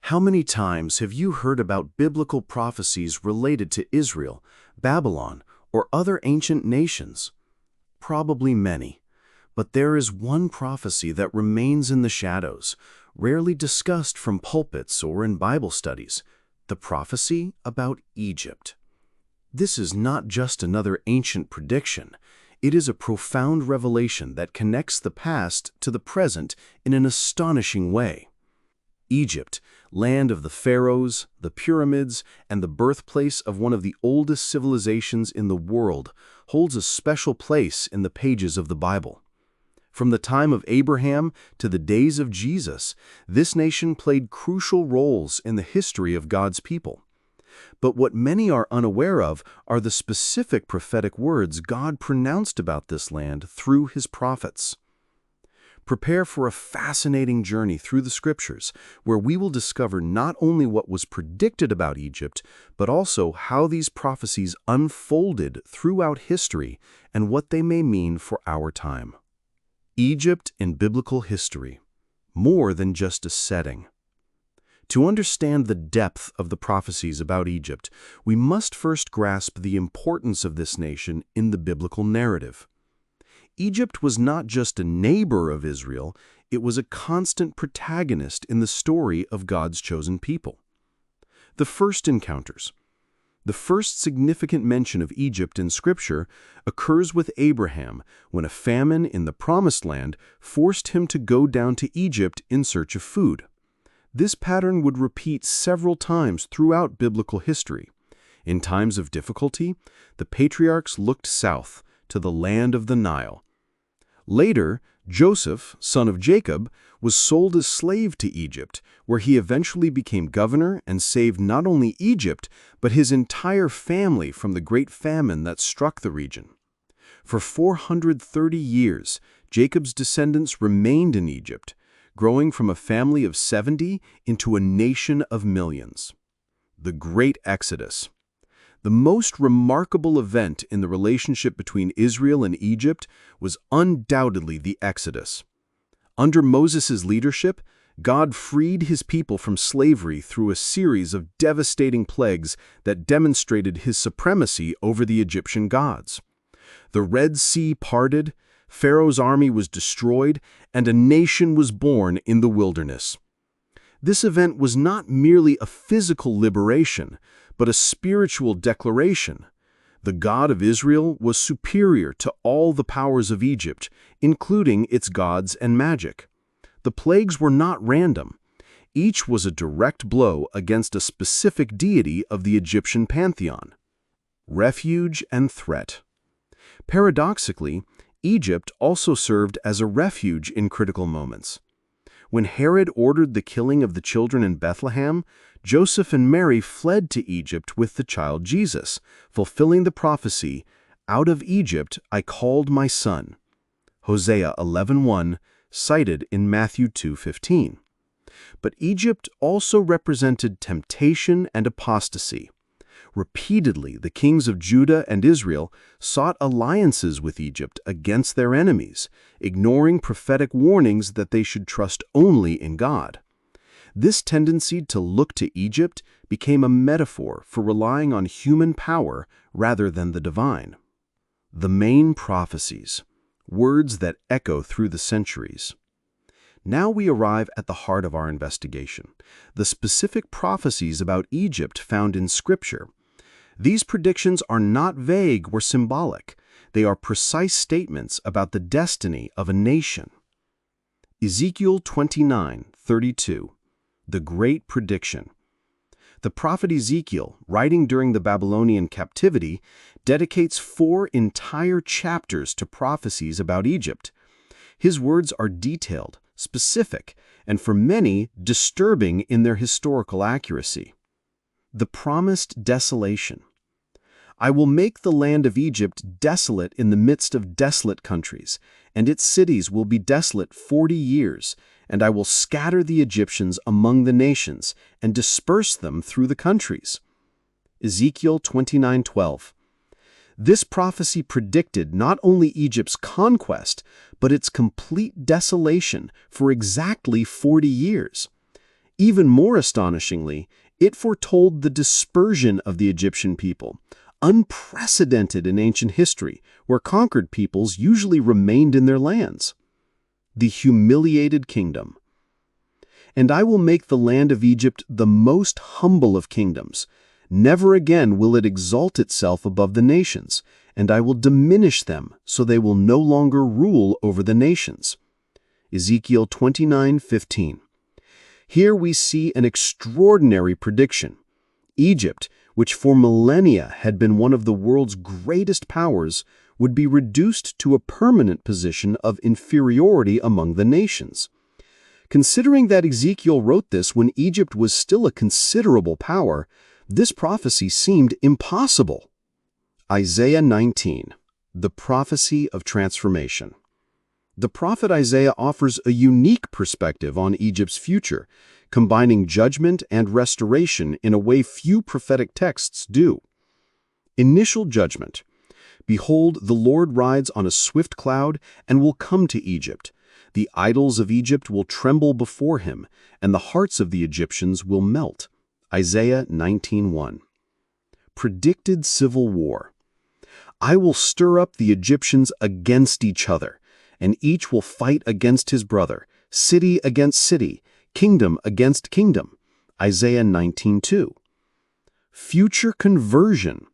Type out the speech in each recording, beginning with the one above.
How many times have you heard about biblical prophecies related to Israel, Babylon, or other ancient nations? Probably many. But there is one prophecy that remains in the shadows, rarely discussed from pulpits or in Bible studies, the prophecy about Egypt. This is not just another ancient prediction. It is a profound revelation that connects the past to the present in an astonishing way. Egypt, land of the pharaohs, the pyramids, and the birthplace of one of the oldest civilizations in the world, holds a special place in the pages of the Bible. From the time of Abraham to the days of Jesus, this nation played crucial roles in the history of God's people. But what many are unaware of are the specific prophetic words God pronounced about this land through his prophets. Prepare for a fascinating journey through the Scriptures, where we will discover not only what was predicted about Egypt, but also how these prophecies unfolded throughout history and what they may mean for our time. Egypt in biblical history, more than just a setting. To understand the depth of the prophecies about Egypt, we must first grasp the importance of this nation in the biblical narrative. Egypt was not just a neighbor of Israel, it was a constant protagonist in the story of God's chosen people. The first encounters. The first significant mention of Egypt in Scripture occurs with Abraham when a famine in the Promised Land forced him to go down to Egypt in search of food. This pattern would repeat several times throughout biblical history. In times of difficulty, the patriarchs looked south to the land of the Nile. Later, Joseph, son of Jacob, was sold as slave to Egypt, where he eventually became governor and saved not only Egypt, but his entire family from the great famine that struck the region. For 430 years, Jacob's descendants remained in Egypt, growing from a family of 70 into a nation of millions. The Great Exodus. The most remarkable event in the relationship between Israel and Egypt was undoubtedly the Exodus. Under Moses' leadership, God freed his people from slavery through a series of devastating plagues that demonstrated his supremacy over the Egyptian gods. The Red Sea parted, Pharaoh's army was destroyed, and a nation was born in the wilderness. This event was not merely a physical liberation, but a spiritual declaration. The God of Israel was superior to all the powers of Egypt, including its gods and magic. The plagues were not random. Each was a direct blow against a specific deity of the Egyptian pantheon. Refuge and threat. Paradoxically, Egypt also served as a refuge in critical moments. When Herod ordered the killing of the children in Bethlehem, Joseph and Mary fled to Egypt with the child Jesus, fulfilling the prophecy, "Out of Egypt I called my son." Hosea 11:1, cited in Matthew 2:15. But Egypt also represented temptation and apostasy. Repeatedly, the kings of Judah and Israel sought alliances with Egypt against their enemies, ignoring prophetic warnings that they should trust only in God. This tendency to look to Egypt became a metaphor for relying on human power rather than the divine. The main prophecies, words that echo through the centuries. Now we arrive at the heart of our investigation, the specific prophecies about Egypt found in Scripture. These predictions are not vague or symbolic. They are precise statements about the destiny of a nation. Ezekiel 29:32, the Great Prediction. The prophet Ezekiel, writing during the Babylonian captivity, dedicates 4 entire chapters to prophecies about Egypt. His words are detailed, specific, and for many, disturbing in their historical accuracy. The promised desolation. I will make the land of Egypt desolate in the midst of desolate countries, and its cities will be desolate 40 years, and I will scatter the Egyptians among the nations and disperse them through the countries. Ezekiel 29:12. This prophecy predicted not only Egypt's conquest, but its complete desolation for exactly 40 years. Even more astonishingly, it foretold the dispersion of the Egyptian people, unprecedented in ancient history, where conquered peoples usually remained in their lands. The humiliated kingdom. And I will make the land of Egypt the most humble of kingdoms. Never again will it exalt itself above the nations, and I will diminish them, so they will no longer rule over the nations. Ezekiel 29:15. Here we see an extraordinary prediction. Egypt, which for millennia had been one of the world's greatest powers, would be reduced to a permanent position of inferiority among the nations. Considering that Ezekiel wrote this when Egypt was still a considerable power, this prophecy seemed impossible. Isaiah 19, the prophecy of transformation. The prophet Isaiah offers a unique perspective on Egypt's future, combining judgment and restoration in a way few prophetic texts do. Initial judgment. Behold, the Lord rides on a swift cloud and will come to Egypt. The idols of Egypt will tremble before him, and the hearts of the Egyptians will melt. Isaiah 19:1. Predicted civil war. I will stir up the Egyptians against each other, and each will fight against his brother, city against city, kingdom against kingdom. Isaiah 19:2. Future conversion.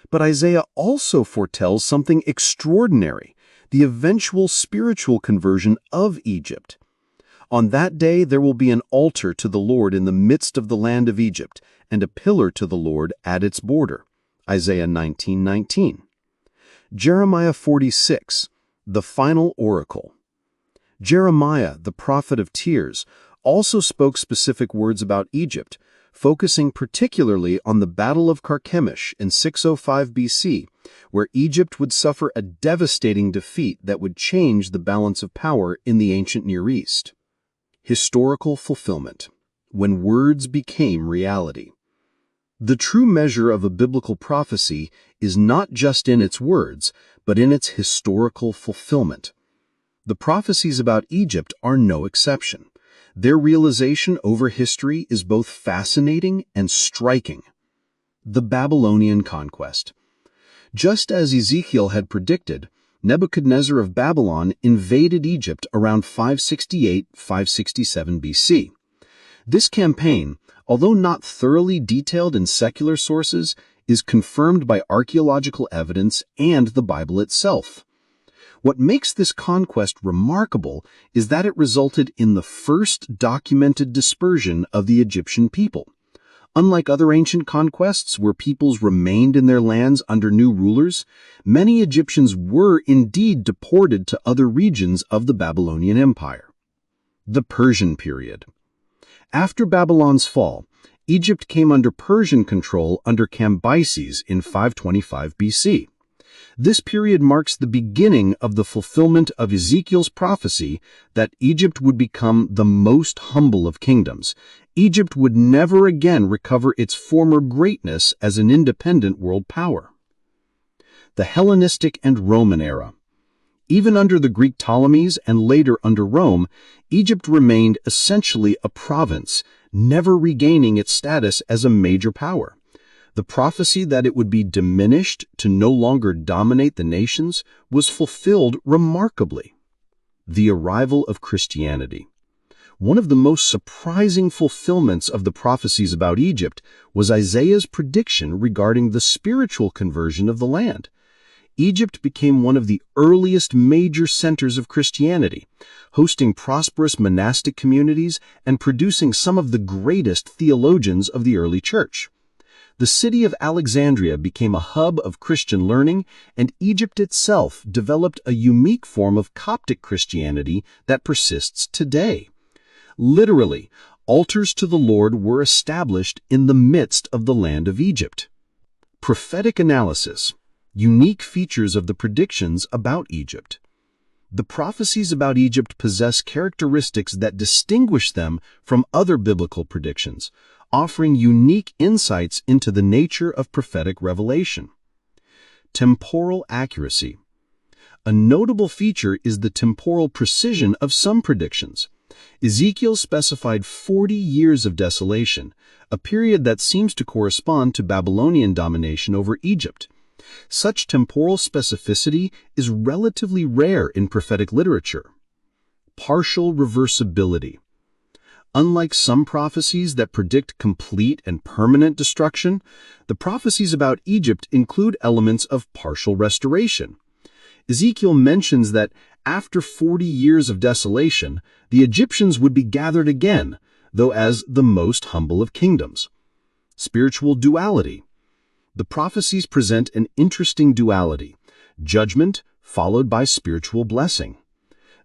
But Isaiah also foretells something extraordinary, the eventual spiritual conversion of Egypt. On that day there will be an altar to the Lord in the midst of the land of Egypt, and a pillar to the Lord at its border. Isaiah 19:19. Jeremiah 46, the final oracle. Jeremiah, the prophet of tears, also spoke specific words about Egypt, focusing particularly on the Battle of Carchemish in 605 BC, where Egypt would suffer a devastating defeat that would change the balance of power in the ancient Near East. Historical fulfillment. When words became reality. The true measure of a biblical prophecy is not just in its words, but in its historical fulfillment. The prophecies about Egypt are no exception. Their realization over history is both fascinating and striking. The Babylonian conquest. Just as Ezekiel had predicted, Nebuchadnezzar of Babylon invaded Egypt around 568-567 BC. This campaign, although not thoroughly detailed in secular sources, is confirmed by archaeological evidence and the Bible itself. What makes this conquest remarkable is that it resulted in the first documented dispersion of the Egyptian people. Unlike other ancient conquests where peoples remained in their lands under new rulers, many Egyptians were indeed deported to other regions of the Babylonian Empire. The Persian period. After Babylon's fall, Egypt came under Persian control under Cambyses in 525 BC. This period marks the beginning of the fulfillment of Ezekiel's prophecy that Egypt would become the most humble of kingdoms. Egypt would never again recover its former greatness as an independent world power. The Hellenistic and Roman era. Even under the Greek Ptolemies and later under Rome, Egypt remained essentially a province, never regaining its status as a major power. The prophecy that it would be diminished to no longer dominate the nations was fulfilled remarkably. The arrival of Christianity. One of the most surprising fulfillments of the prophecies about Egypt was Isaiah's prediction regarding the spiritual conversion of the land. Egypt became one of the earliest major centers of Christianity, hosting prosperous monastic communities and producing some of the greatest theologians of the early church. The city of Alexandria became a hub of Christian learning, and Egypt itself developed a unique form of Coptic Christianity that persists today. Literally, altars to the Lord were established in the midst of the land of Egypt. Prophetic analysis. Unique features of the predictions about Egypt. The prophecies about Egypt possess characteristics that distinguish them from other biblical predictions, offering unique insights into the nature of prophetic revelation. Temporal accuracy. A notable feature is the temporal precision of some predictions. Ezekiel specified 40 years of desolation, a period that seems to correspond to Babylonian domination over Egypt. Such temporal specificity is relatively rare in prophetic literature. Partial reversibility. Unlike some prophecies that predict complete and permanent destruction, the prophecies about Egypt include elements of partial restoration. Ezekiel mentions that after 40 years of desolation, the Egyptians would be gathered again, though as the most humble of kingdoms. Spiritual duality. The prophecies present an interesting duality, judgment followed by spiritual blessing.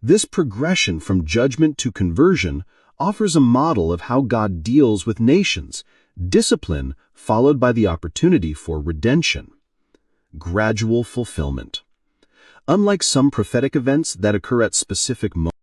This progression from judgment to conversion offers a model of how God deals with nations, discipline followed by the opportunity for redemption. Gradual fulfillment. Unlike some prophetic events that occur at specific moments,